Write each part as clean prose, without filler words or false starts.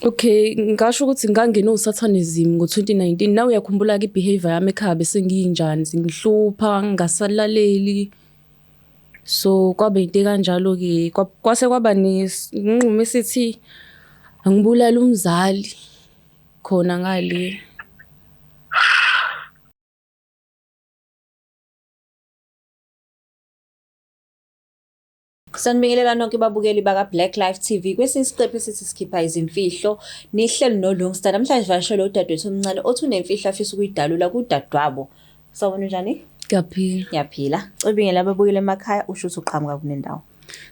Okay, ngisho ukuthi ngangena uSatanism ngo-2019. Nawe uyakhumbula ke behavior yami ekhaya bese ngiyinjani, singihlupha, ngingasalaleli. So kwaba into kanjalo ke kwase kwaba nesinqumo esithi angibulala umzali khona ngale. Sanibingelela nonke babukeli baka Black Life TV. Kwesinye isiqephu sithi sikhipha izimfihlo. Nihlelo noLungstar. Namhlanje vashelo udadewethu omncane othi unemfihlo afisa ukuyidalula kudadewabo. Sawubona njani? Ngiyaphila. Ngiyaphila. Cibingela ababukeli emakhaya usho ukuthi uqhamuka kunendawo.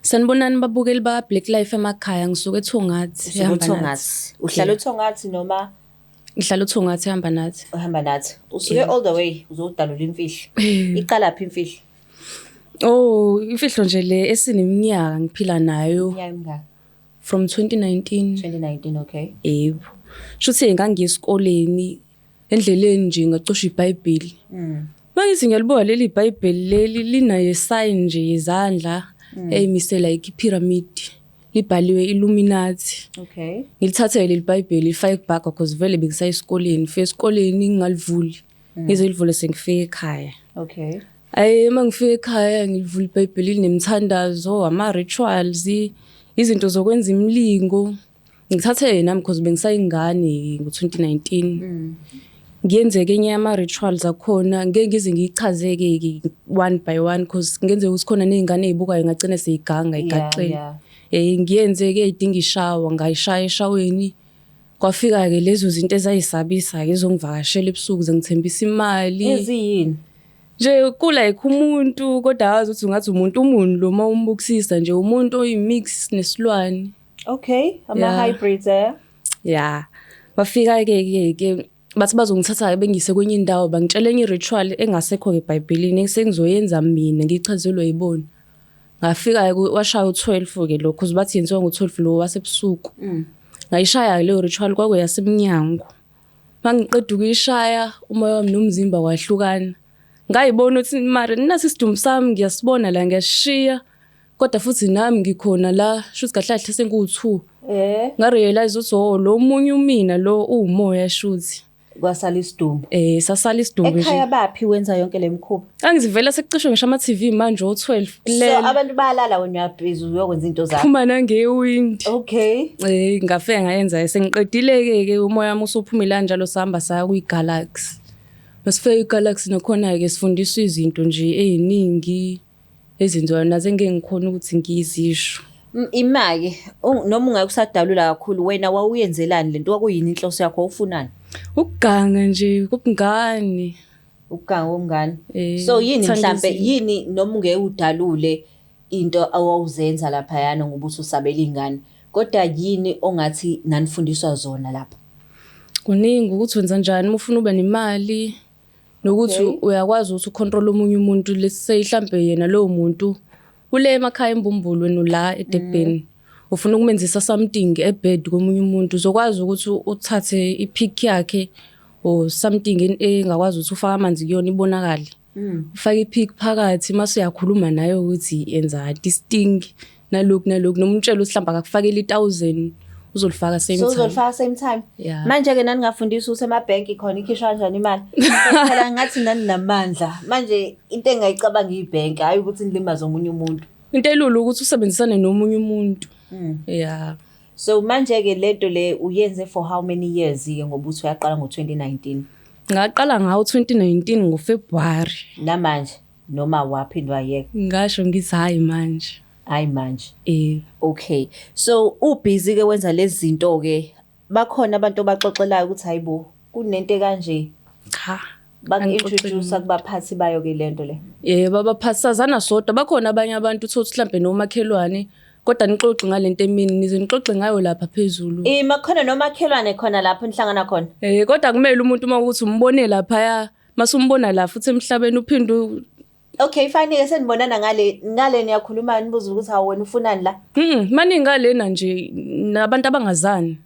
Sanibonani babukeli ba Black Life emakhaya, ngisuke eThongathi ehamba nathi. Uhlala eThongathi noma? Ngihlala eThongathi ehamba nathi. Uhamba nathi. Usuke all the way uzodalula imfihlo. Iqala phi imfihlo? Oh, imfihlo nje le esineminyaka ngiphila nayo. Iminyaka emingaki? From 2019. 2019, okay. Yebo. Shuthi ngangiya esikoleni endleleni nje ngacosha iBhayibheli. Mangithi ngiyalibuka leli iBhayibheli leli linayo sign nje yezandla eyimise like i-pyramid. Libhaliwe Illuminati. Okay. Ngilithathe leli iBhayibheli lifake back because vele bengisaya esikoleni. Fike esikoleni ngingalivuli. Ngize livule sengifike ekhaya. Okay. Mangifika ekhaya ngilivula iBhayibheli linemithandazo, ama-rituals, izinto zokwenza imilingo. Ngithathe nami because bengisayingane ngo-2019. Ngiyenzeke enye ama-rituals akhona, ngeke ngize ngiyichazeke one by one because ngenzeka ukuthi khona ney'ngane ey'bukayo ngagcina seyiganga igaxela. Ngiyenzeke idinga ishawa, ngayishaya eshaweni. Kwafika-ke lezo zinto ezayisabisa-ke ezongivakashela ebusuku zengithembisa imali. Eziyini? Nje like umuntu kodwa awazi ukuthi ungathi umuntu lo uma umbukisisa nje umuntu oyimix nesilwane. Okay, ama-hybrids Yeah. Bafika-ke bathi bazongithatha bengise kwenye indawo bangitshela enye i-ritual engasekho eBhayibhelini sengizoyenza mina ngichazelwe yibona. Ngafika washaya u-12-ke lo because bathi yenziwa ngo-12 lo wasebusuku. Ngayishaya leyo ritual kwakwe yasemnyango. Mangiqeda ukuyishaya umoya wami nomzimba kwahlukana. Ngayibona ukuthi mara nasi isidumbu sami ngiyasibona la ngiyashiya kodwa futhi nami ngikhona la shuthi kahle kahle sengu2. Ngarealize ukuthi lo munye umina lo umoya shuthi kwasala isidumbu. Sasala isidumbu nje. Ekhaya baphi wenza yonke lemikhuba? Angizivela sekucishwe ngisho ama-TV manje o12 kulela. So abantu bayalala wena uyabhizi uyokwenza into zakho. Phuma nange-wind. Okay. Ngafike ngayenza sengiqedile-ke umoya wami usuphumile kanjalo sahamba saya kwi-Galaxy. Masifike iGalaxy nakhona-ke sifundiswa izinto nje ey'ningi ezenziwayo naze ngeke ngikhona ukuthi ngiyizisho. Imake noma ungekusadalula kakhulu wena wawuyenzelani lento kwakuyini inhloso yakho ufunani? Ukuganga nje kubungane. Ukuganga womngane. So yini mhlambe yini noma ungeke udalule into awawuzenza lapha yana ngoba ususabela ingane kodwa yini ongathi nanifundiswa zona lapha? Kuningi ukuthi wenza njani uma ufuna ube nemali nokuthi uyakwazi ukuthi ucontrol omunye umuntu lese mhlambe yena lowo muntu ule emakhaya embumbulu wena la eDurban ufuna ukumenzisa something ebed komunye umuntu uzokwazi ukuthi uthathe ipick yakhe or something engakwazi ukuthi ufake amanzi kuyona ibonakale. Ufake ipick phakathi mase uyakhuluma naye ukuthi yenza distinct nalokho noma umtshela ukuthi mhlamba akakufakela 1000 uzolifaka same time. So uzolifaka same time. Manje ke nani ngafundisa ukuthi emabhenki khona ikhishwa kanjani imali. Phela ngathi nani namandla. Manje into engayicabanga ibhenki hayi ukuthi nilimaze omunye umuntu. Into elulu ukuthi usebenzisane nomunye umuntu. So manje ke lento le uyenze for how many years ke ngoba uthi uyaqala ngo2019? Ngaqala ngawo 2019 ngoFebruary. Namanje noma waphindwa yeke? Ngasho ngithi hayi manje. Hayi manje. Okay. So ubusy ke wenza lezi zinto ke bakhona abantu baxoxelayo ukuthi hayibo kunento kanje. Cha. Bak-introduce kubaphathi bayo ke lento le. Babaphathazana sodwa bakhona abanye abantu uthi mhlambe nomakhelwane kodwa nixoxe ngalento emini nize nixoxe ngayo lapha phezulu. Makhona nomakhelwane khona lapho nihlangana khona. Kodwa kumele umuntu uma ukuthi umbone lapha ya masumbona la futhi emhlabeni uphinda. Okay fine ke senibonana ngale niyakhuluma nibuza ukuthi hawo wena ufunani la. Maningi ngalena nje nabantu abangazani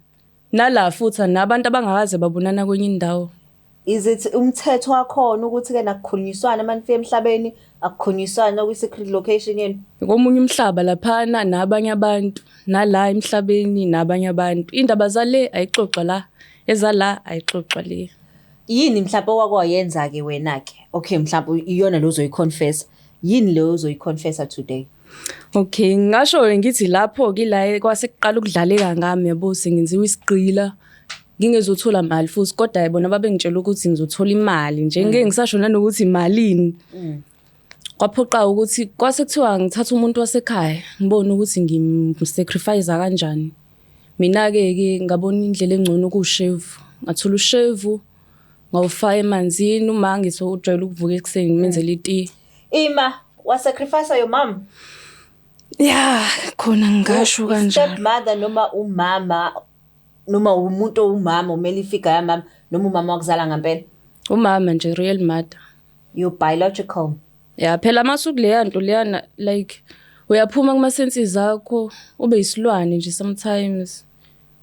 nala futhi nabantu abangakaze babonana kwenye indawo. Is it umthetho wakhona ukuthi ke nakukhulunyiswana manifike emhlabeni akukhonyiswana kwi-secret location yenu? Komunye umhlaba laphana nabanye abantu, nala emhlabeni nabanye abantu. Indaba zale ayixoxa la, ezala ayixoxa le. Yini mhlawumbe owakwayenza-ke wena-ke? Okay, mhlawumbe iyona lo uzoyiconfessa. Yini leyo uzoyiconfessa today? Okay, ngasho ngithi lapho-ke la kwase kuqala ukudlaleka ngami yabo sengenziwa isigqila. Ngingezothola imali futhi kodwa yibona babengitshela ukuthi ngizothola imali nje ngeke ngisasho nanokuthi imalini. Kwaphoqa ukuthi kwase kuthiwa ngithatha umuntu wasekhaya ngibone ukuthi ngimsacrifice kanjani. Mina-ke ngabona indlela engcono kuwushevu. Ngathola ushevu ngawufaka emanzini uma ngizojwayela ukuvuka ekuseni ngimenzele itiye. Ima wasacrifice your mom? Yeah, khona ngisho kanjalo. Stepmother noma umama noma umuntu owumama umele ifika yamama noma umama wakuzala ngempela? Umama nje, real mother. Your biological. Yeah, phela masuku leya nto leyana like uyaphuma kuma senses akho ube isilwane nje sometimes.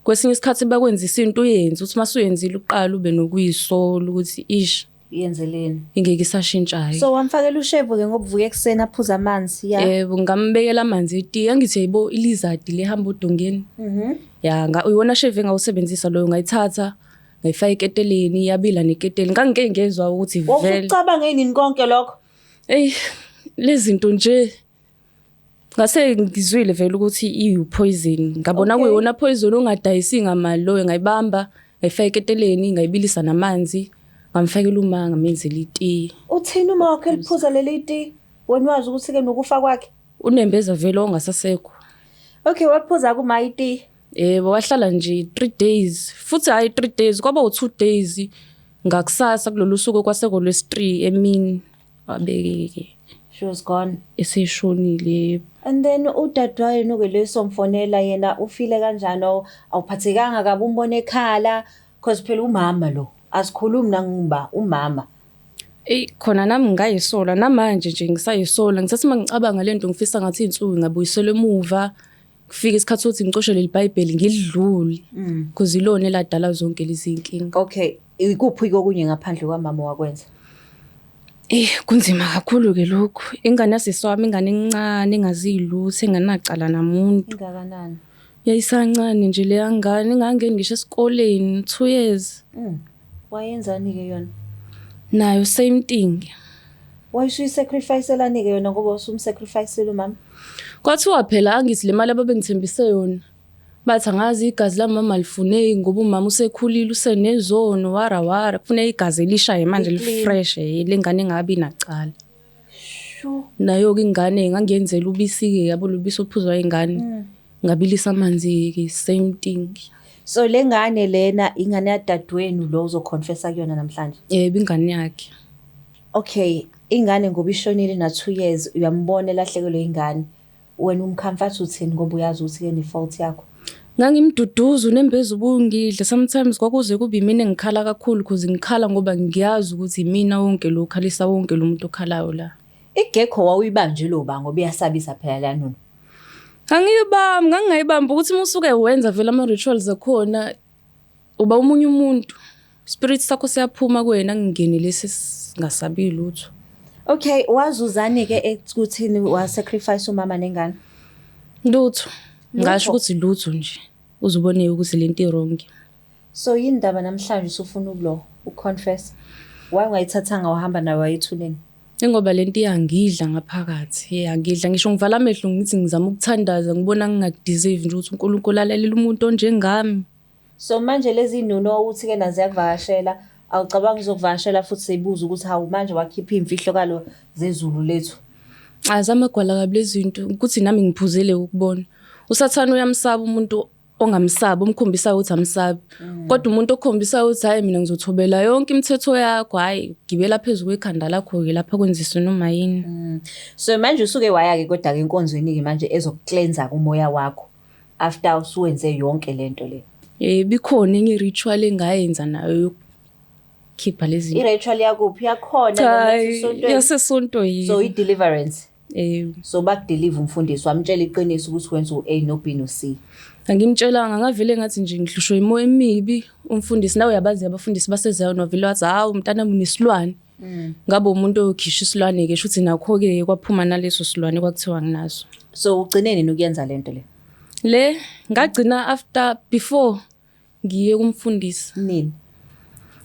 Kwesinye isikhathi bakwenzisa into uyenze uthi masuyenzile uqala ube nokuyisolo ukuthi ish yenzeleni ingeke isashintshayo. So wamfakela ushevu ke ngobuvuka ekseni aphuza amanzi ya. Yebo, ngambekela amanzi etiye angithi yibo ilizard lehamba odongeni. Ya uyibona sheve engawusebenzisa loyo ngayithatha ngayifaka eketeleni yabila neketeli ngangeke ngezwe ukuthi vele. Ucabanga yini konke lokho? Lezi zinto nje ngase ngizwile vele ukuthi i-poison. Ngabona kuyona poison ongadayisi ngamali loyo ngayibamba ngayifaka eketeleni ngayibilisa namanzi ngamfakela uma ngamenzela itiye. Uthini uma wakhe liphuza leli itiye? Wena wazi ukuthi ke nokufa kwakhe? Unembeza vele ongasasekho. Okay, waphuza kuma itiye? Yebo, wahlala nje 3 days. Futhi hayi 3 days kwaba u2 days. Ngakusasa kulolu suku kwaseko lwesi3 emini wabeke. She was gone. Eseshonile. And then udadwayo noke lesomfonela yena ufile kanjani awuphathekanga kabe umbone ekhala because phela umama lo asikhulumi nanguba umama. Khona nami ngayisola namanje nje ngisayisola ngisathi mangicabanga lento ngifisa ngathi insuku ngabuyisela emuva kufika isikhathi sokuthi ngicoshe leli Bible ngidlule because ilona eladala zonke lezi inkinga. Okay, ikuphi kokunye ngaphandle kwamama wakwenza? Kunzima kakhulu ke lokho. Ingane yasiswami ingane encane engazilutho enganacala namuntu. Ingakanani? Yayisancane nje le ngane ingangeni ngisho esikoleni 2 years. Wayenzani ke yona? Nayo same thing. Wayisho isacrificeelani ke yona ngoba usumsacrificeela umama? Kwathiwa phela angithi le mali ababengithembise yona. Bathi angazi igazi lamama lifuneki ngoba umama usekhulile usenezono wara kufuneka igazi elishaye manje lifresh lengane engabi nacala. Sho. Nayo ke ingane ngangiyenzela ubisi ke yabo lubisi ophuzwa ingane. Ngabilisa amanzi ke same thing. So lengane lena ingane yadadwenu lo uzoconfessa kuyona namhlanje? Yebo, ingane yakhe. Okay, ingane ngoba ishonile na 2 years uyambona elahlekelwe ingane. Wena umcomfort uthini ngoba uyazi ukuthi ke ne fault yakho? Ngangimduduza unembeza ubungidle sometimes kwakuze kube mina engikhala kakhulu because ngikhala ngoba ngiyazi ukuthi mina wonke lo khalisa wonke lo muntu okhalayo la. Igekho wawuyibanje lo ba ngoba iyasabisa phela la nona. Ngangayibamba ukuthi musuke wenza vele ama rituals akhona uba umunye umuntu spirit sakho siyaphuma kuwena ngingenele singasabi lutho. Okay, wazuzani ke ekuthini wa sacrifice umama nengane? Lutho. Ngasho ukuthi lutho nje. Uzubone ukuthi lento wrong. So yindaba namhlanje usufuna ukulo uconfess. Why ungayithathanga uhamba nawe wayithuleni? Ngoba lento iyangidla ngaphakathi. Iyangidla ngisho ngivala amehlo ngithi ngizama ukuthandaza ngibona ngingadeserve nje ukuthi uNkulunkulu alalela umuntu onjengami. So manje lezi nuno uthi ke nazi yakuvakashela awucabanga uzokuvakashela futhi seyibuza ukuthi hawu manje wakhipha imfihlokalo zezulu lethu? Azama gwala kabi lezi zinto ukuthi nami ngiphuzele ukubona. Usathana uyamsaba umuntu ongamsaba umkhombisa ukuthi amsabi. Kodwa umuntu okhombisa ukuthi hayi mina ngizothobela yonke imithetho yakho hayi gibela phezulu kwekhanda lakho ke lapha kwenziswe noma yini. So manje usuke waya ke kodwa ke inkonzweni ke manje ezokuklenza kumoya wakho after usuwenze yonke lento le. Bikhona enye ritual engayenza nayo yokukhipha lezi. I-ritual yakuphi yakhona yasesonto yini? So i-deliverance. So bakudeliver umfundisi wamtshela iqiniso ukuthi wenza u-A no B no C. Angimtshelanga ngavele ngathi nje ngihlushwe imoya emibi umfundisi nawe uyabazi abafundisi basezayo novela wathi hawu umntana unesilwane. ngabe umuntu okhishwa isilwane ke shuthi nakho ke kwaphuma naleso silwane kwakuthiwa nginaso. So ugcineni nokuyenza lento le? Le ngagcina before ngiye kumfundisi. Nini?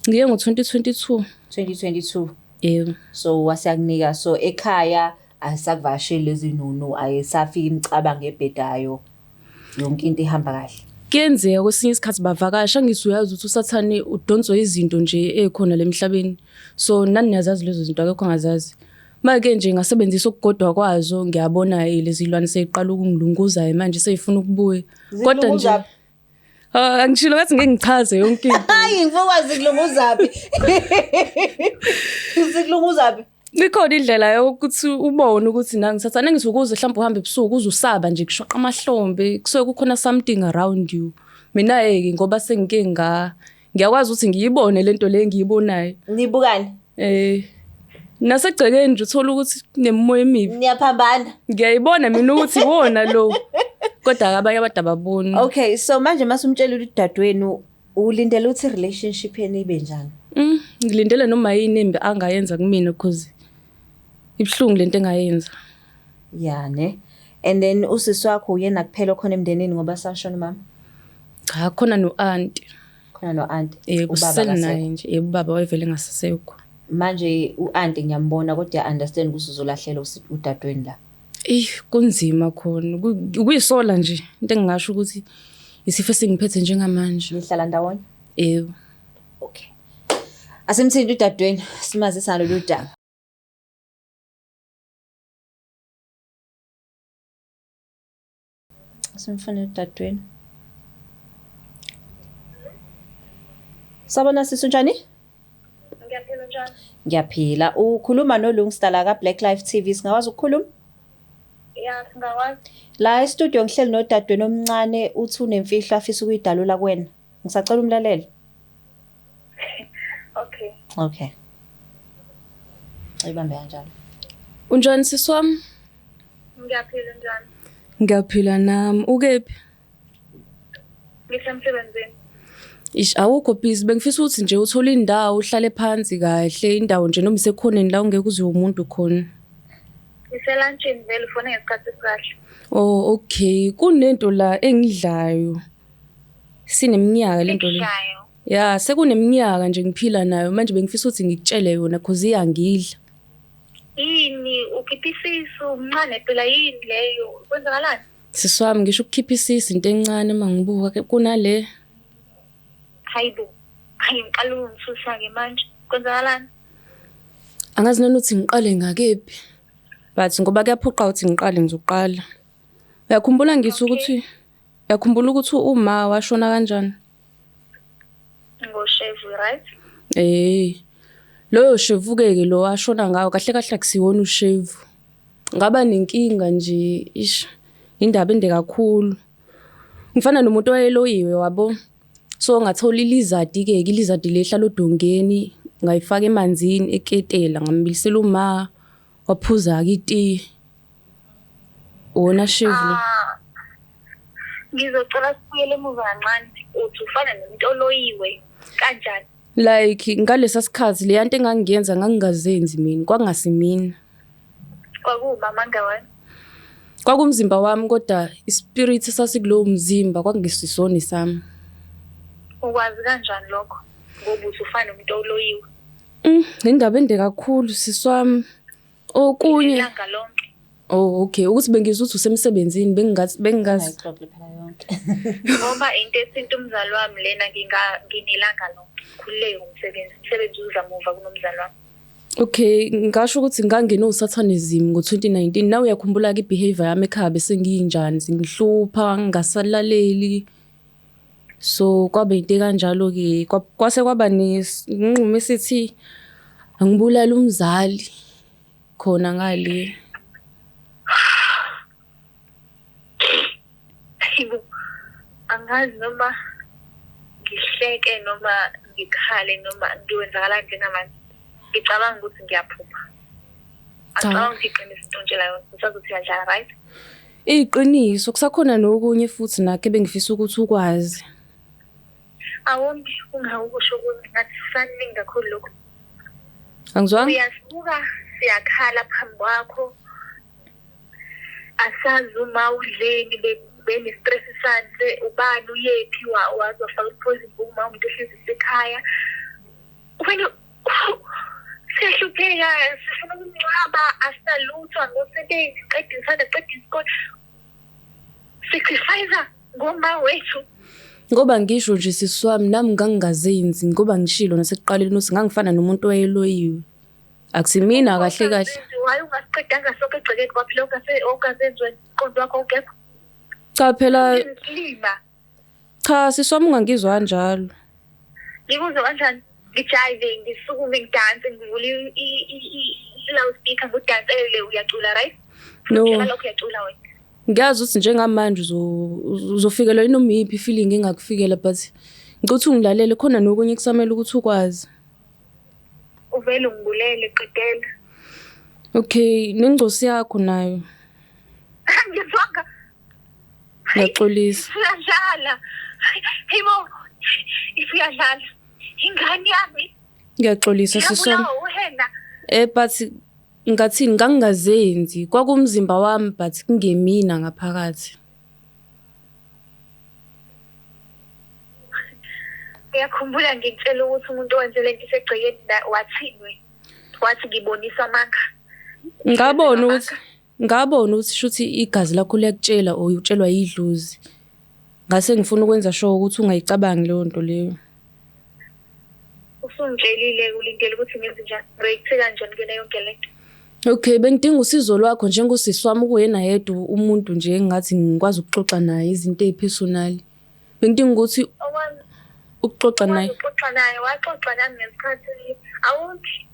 Ngiye ngo-2022. 2022. Yebo. So wasiyakunika so ekhaya asakuvasheli lezi nunu ayesafika imicabango ebhedayo yonke into ihamba kahle. Kuyenzeka kwesinye isikhathi bavakasha ngisuyazi ukuthi usathane udonswa izinto nje ekhona lemhlabeni. So nani niyazazi lezo zinto akekho angazazi. Manje nje ngasebenzisa ukugodwa kwazo ngiyabona lezi zilwane seyiqala ukungilunguza manje seyifuna ukubuya. Kodwa nje angishilo ngathi ngeke ngichaze yonke into. Hayi ngifuna ukwazi kulunguzaphi. Zikulunguzaphi? Likhona indlela yokuthi ubone ukuthi nami ngisathane ngisukuze mhlawumbe uhambe ebusuku uze usaba nje kushoqa amahlombe kusuke kukhona something around you. Mina ngoba sengike ngiyakwazi ukuthi ngiyibone lento le engiyibonayo. Nibukani? Nasegcekeni nje uthola ukuthi kunemoya emibi. Niyaphambana. Ngiyayibona mina ukuthi iwona lo. Kodwa abanye abantu ababoni. Okay, so manje masumtshela ukuthi dadwenu ulindele ukuthi relationship yenu ibe njani? Ngilindele noma yini embi angayenza kumina because ibhlungu lento engayenza. Yeah ne. And then usisi wakho uyena kuphela khona emndenini ngoba sashona mama? Cha khona no-auntie. Khona no-auntie. Ubaba naye nje ubaba wayevele ngasasekho. Manje u-auntie ngiyambona kodwa understand ukuthi uzolahlela udadweni la. Kunzima khona. Kuyisola nje into engingasho ukuthi isifo singiphethe njengamanje. Nihlala ndawonye? Yebo. Okay. Asimthindi udadweni simazisa lolu daba. Simfuna udadweni. Sabona sisi njani? Ngiyaphila njani? Ngiyaphila. Ukhuluma noLungstar ka Black Life TV. Singawazi ukukhuluma? Yeah, singawazi. La e-studio ngihleli nodadweni omncane uthi unemfihlo afisa ukuyidalula kuwena. Ngisacela umlaleli. Okay. Okay. Ayibambe kanjalo. Unjani sisi wami? Ngiyaphila njani? Ngiyaphila nami. Ukephi? Ngisemsebenzini. Awukho busy bengifisa ukuthi nje uthola indawo uhlale phansi kahle indawo nje noma isekhoneni la ungeke uze umuntu khona. Ngiselunchini vele ufone ngesikhathi esikahle. Oh okay kunento la engidlayo. Sineminyaka lento le. Yeah sekuneminyaka nje ngiphila nayo manje bengifisa ukuthi ngikutshele yona because iyangidla. Yini ukiphisisa umncane phela yini leyo kwenzakalani? Sisi wami ngisho ukukhipha isisi into encane mangibuka kunale. Hayibo. Hayi ngiqala ungisusa ke manje. Kwenzakalani? Angazi nokuthi ngiqale ngakephi. But ngoba kuyaphoqa ukuthi ngiqale ngizoqala. Uyakhumbula ngithi ukuthi uma washona kanjani? Ngoshevu right? Loyo shevu ke lo washona ngawo kahle kahle akusiwona ushevu. Ngaba nenkinga nje indaba ende kakhulu. Ngifana nomuntu owayeloyiwe wabo. So ngathola ilizadi ke ilizadi lehlala odongeni ngayifaka emanzini eketela ngambilisela uma waphuza ke iti. Wona shevu. Ngizocela sibuyele emuva kancane uthi ufana nomuntu oloyiwe kanjani? Like ngalesa sikhathi le yanto engangiyenza ngangingazenzi mina kwangasimina. Kwakuma ngawani? Kwakumzimba wami kodwa ispirit sasikulowo mzimba kwakungesisona sami. Ukwazi kanjani lokho? Ngoba uthi ufana nomuntu oloyiwe. Indaba ende kakhulu siswami. Okunye. Ilanga lonke. Oh okay ukuthi bengizuthi usemsebenzini bengazi Ayixoxe phela yonke. Ngoba into esinto umzali wami lena nginelanga lonke. Khuleke umsebenzi uza muva kunomzali wami. Okay ngisho ukuthi ngangena uSatanism ngo2019 nawe uyakhumbula ke behavior yami ekhaya bese ngiyinjani singihlupha ngasalaleli. So kwabe into kanjalo ke kwase kwaba nesinqumo esithi angibulala umzali khona ngale. Angazi noma ngihleke noma ngikhale noma ngiwenzakala njengamanje. Ngicabanga ukuthi ngiyaphupha. Acabanga ukuthi iqiniso into nje la yona usazothi uyadlala right? Iqiniso kusakhona nokunye futhi nakhe bengifisa ukuthi ukwazi. Awonke ungakusho ukuthi ngathi saningi kakhulu lokho. Angizwanga? Uyasibuka siyakhala phambi kwakho. Asazi uma udleni bene-stress sanse ubani uyephi wazi wafaka i-poison uma umuntu ehlezi esekhaya. Wena siyahlupheka sifuna ukungcwaba asinalutho ngosebenzi qeda isikole. Sacrifice ngoma wethu. Ngoba ngisho nje sisi wami nami ngangingazenzi ngoba ngishilo nasekuqaleni ukuthi ngangifana nomuntu owayeloyiwe. Akusimina kahle kahle. Waye ungasiqedanga sonke egcekeni kwaphela ongazenziwe iqondo wakho ongekho. Cha phela Lima. cha sisi wami ungangizwa kanjalo. Ngikuzwa kanjani? Ngijive ngisukume ngidanse ngivule i-loudspeaker ngudansele uyacula right? No. Lokho uyacula wena. Ngiyazi ukuthi njengamanje uzofikelwa yini noma iyiphi feeling engakufikela but ngicothi ungilalele khona nokunye kusamele ukuthi ukwazi. Uvele ungibulele qedela. Okay, nengcosi yakho nayo. Ngizwanga. Ngiyaxolisa. Siyadlala. Himo. Siyadlala. Ingane yami. Ngiyaxolisa sisi wami. Wena. But ngathini ngangingazenzi kwakumzimba wami but kungemina ngaphakathi. Ngiyakhumbula ngitshela ukuthi umuntu owenze lento isegcekeni wathini wathi ngibonisa amanga. Ngabona ukuthi shuthi igazi lakho liyakutshela or utshelwa yidlozi. Ngase ngifuna ukwenza sure ukuthi ungayicabangi leyo nto leyo. Usungitshelile ulindele ukuthi ngenze njani. Ngiyithe kanjani kena yonke lento. Okay, bengidinga usizo lwakho njengosisi wami kuyena yedwa umuntu nje engathi ngikwazi ukuxoxa naye izinto ezipersonal. Bengidinga ukuthi ukuxoxa naye. Ukuxoxa naye waxoxa nami ngesikhathi awuthi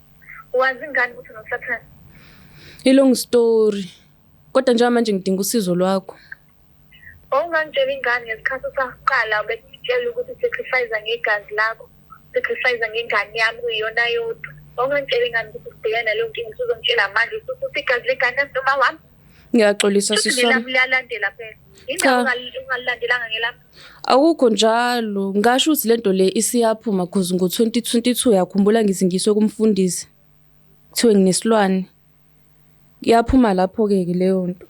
wazi ngani ukuthi noSathane. Ilong story. Kodwa nje manje ngidinga usizo lwakho. Ongangitshela ingane ngesikhathi usaqala ubekutshela ukuthi sacrifice ngegazi lakho. Sacrifice ngengane yami kuyona yodwa. Ongangitshela ingane ukuthi ubhekana leyo nkinga uzongitshela manje ukuthi igazi legane noma wami. Ngiyaxolisa sisi wami. Ngiyalandela phela. Indaba ungalilandelanga ngelapha. Awukho njalo. Ngasho ukuthi lento le isiyaphuma because ngo-2022 yakhumbula ngizingiswe kumfundisi. Kuthiwe nginesilwane. Iyaphuma lapho-ke leyo nto.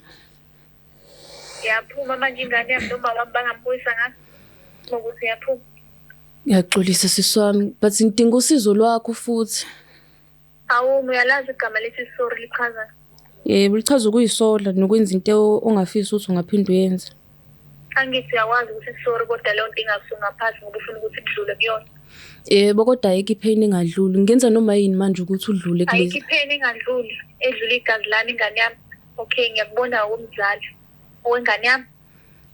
Yaphuma manje ingane yami noma wami bangambuyisa ngathi ngokuthi yaphuma. Ngiyaxolisa sisi wami but ngidinga usizo lwakho futhi. Uyalazi igama lethi sorry lichaza. Yebo lichaza ukuyisola nokwenza into ongafisi ukuthi ungaphinde uyenze. Angithi uyakwazi ukuthi sorry kodwa leyo nto ingasuka ngoba ufuna ukuthi kudlule kuyona. Yebo kodwa ayikho ipain engadluli. Ngenza noma yini manje ukuthi udlule kulezi. Ayikho ipain engadluli edlula igazi lami ingane yami. Okay ngiyakubona umzali owengane yami.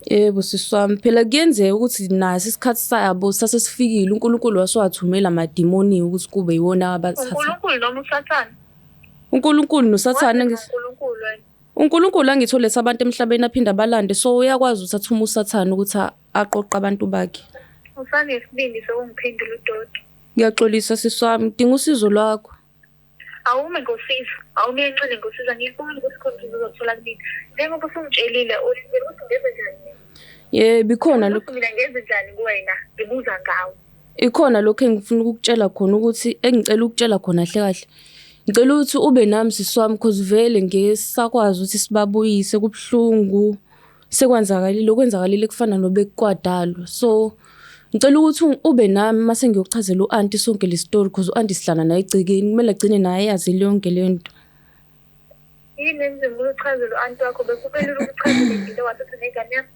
Yebo sisi wami phela kuyenzeka ukuthi naso isikhathi sabo sasesifikile uNkulunkulu wasewathumela amadimoni ukuthi kube yiwona abathatha. uNkulunkulu noma uSathane? uNkulunkulu noSathane uNkulunkulu wena. uNkulunkulu angitholethe abantu emhlabeni aphinda balande so uyakwazi ukuthi athuma uSathane ukuthi aqoqe abantu bakhe. Usanesibindi sokungiphendula uDodo. Ngiyaxolisa sisi wami ngidinga usizo lwakho. Awume ngosizo, awume enxele ngosizo ngifuna ukuthi khona uzothola kimi. Njengoba usungitshelile ulindele ukuthi ngenze njani. Yebo ikhona lokho. Mina ngenze njani kuwena? Ngibuza ngawe. Ikhona lokho engifuna ukukutshela khona ukuthi engicela ukutshela khona kahle kahle. Ngicela ukuthi ube nami sisi wami because vele ngesakwazi ukuthi sibabuyise kubhlungu. Sekwenzakalile okwenzakalile kufana nobekwadalwa. So ngicela ukuthi ube nami mase ngiyochazela uAnti sonke le story because uAnti sihlala naye egcekeni kumele agcine naye yazi yonke le nto. Yini enzima ukuchazela uAnti wakho bekubelula ukuchazela into wathatha negane yami.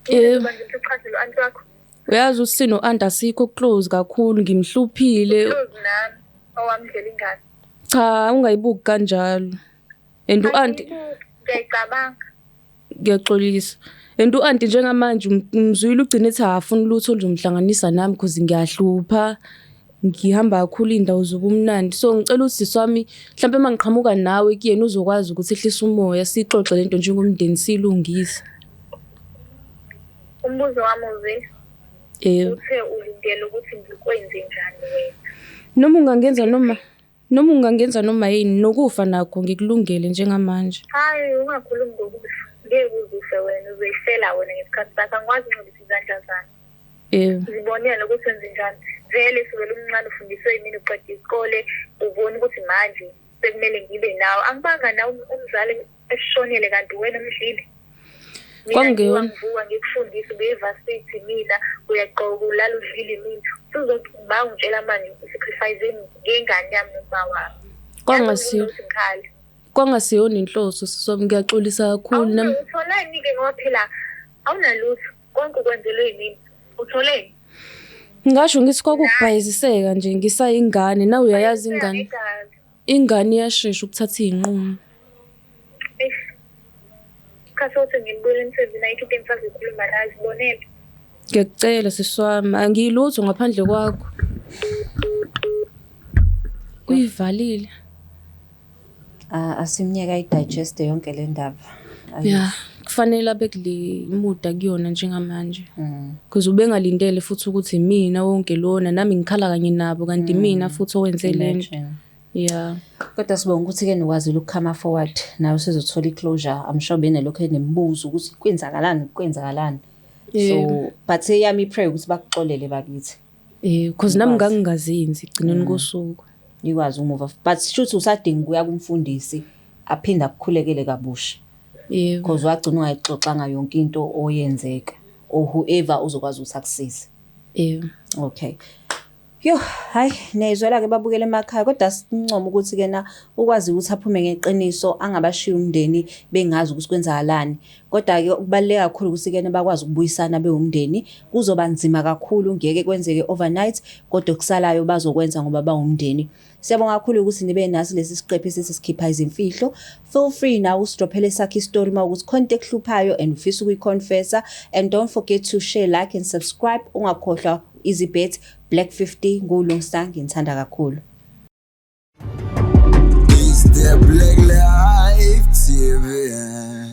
Yebo. Manje ukuchazela uAnti wakho. Uyazi usino uAnti asikho close kakhulu ngimhluphile. Close nami owamdlela ingane. Cha ungayibuki kanjalo. And uAnti ngiyacabanga. Ngiyaxolisa. And uAnti njengamanje umzwile ugcine ethi afuna ulutho oluzomhlanganisa nami because ngiyahlupha. Ngihamba kakhulu indawo zobumnandi. So ngicela ukuthi sisi wami mhlawumbe mangiqhamuka nawe kuyena uzokwazi ukuthi ehlise umoya sixoxe lento njengomndeni silungise. Umbuzo wami uze. Uthe ulindele ukuthi ngikwenze njani wena? Noma ungangenza noma yini nokufa nakho ngikulungele njengamanje. Hayi ungakhulumi ngokufa. Ngeke uzufe wena uzeyifela wena ngesikhathi sakho angikwazi ngibisa izandla zami. Yebo. Ngibonela ukuthi wenze njani. vele sukela umncane ufundiswe yimina uqeda isikole ubona ukuthi manje sekumele ngibe nawe angibanga nawe umzali eshonele kanti wena umdlili Kwangewona ngivuka ngikufundisa be-varsity mina uyaqoka ulala udlile mina uzoba ungitshela manje sacrificing ngengane yami noma wami kwangasiyona inhloso sisomi ngiyaxolisa kakhulu nami utholani-ke ngoba phela awunalutho konke ukwenzelwe yimina utholeni ngisho ngithi kokubhayiziseka nje ngisayingane nawe uyayazi ingane iyashesha ukuthatha iy'nqumo kasothi ngibuyele emsebenzini ayikho into engisazi ukukhuluma nayo zibonele ngiyakucela siswami angiyilutho ngaphandle kwakho uyivalile asimnyeka ayidigeste yonke le ndaba ya kufanele abe kule muda kuyona njengamanje because ubengalindele futhi ukuthi mina wonke lona nami ngikhala kanye nabo kanti mina futhi owenze lento yeah kodwa sibonga ukuthi-ke nikwazile ukukhama forward nawe sizothola i-closure I'm sure benelokho enemibuzo ukuthi kwenzakalani so but eyami i-pray ukuthi bakuxolele bakithi because nami ngangingazinzi igcineni kosuku ikwazi umuva but shuthi usadinga ukuya kumfundisi aphinda akukhulekele kabusha because wagcina ungayixoxanga yonke into oyenzeka or whoever uzokwazi ukuthi akusize okay yo hayi nezwela-ke babukele emakhaya kodwa sincoma ukuthi-ke na ukwazi ukuthi aphume ngeqiniso angabashiya umndeni bengazi ukuthi kwenzakalani kodwa-ke ukubaluleka kakhulu ukuthi-ke bakwazi ukubuyisana bewumndeni kuzoba nzima kakhulu ngeke kwenzeke overnight kodwa okusalayo bazokwenza ngoba bawumndeni siyabonga kakhulu ukuthi nibe nasi lesi siqephu esithi sikhipha izimfihlo feel free now usidrophele sakhe istory uma ukuthi contact hluphayo and ufisa ukuyiconfessa and don't forget to share like and subscribe ungakhohlwa EasyBet Black 50 nguLungstar ngithanda kakhulu Is there Black Life TV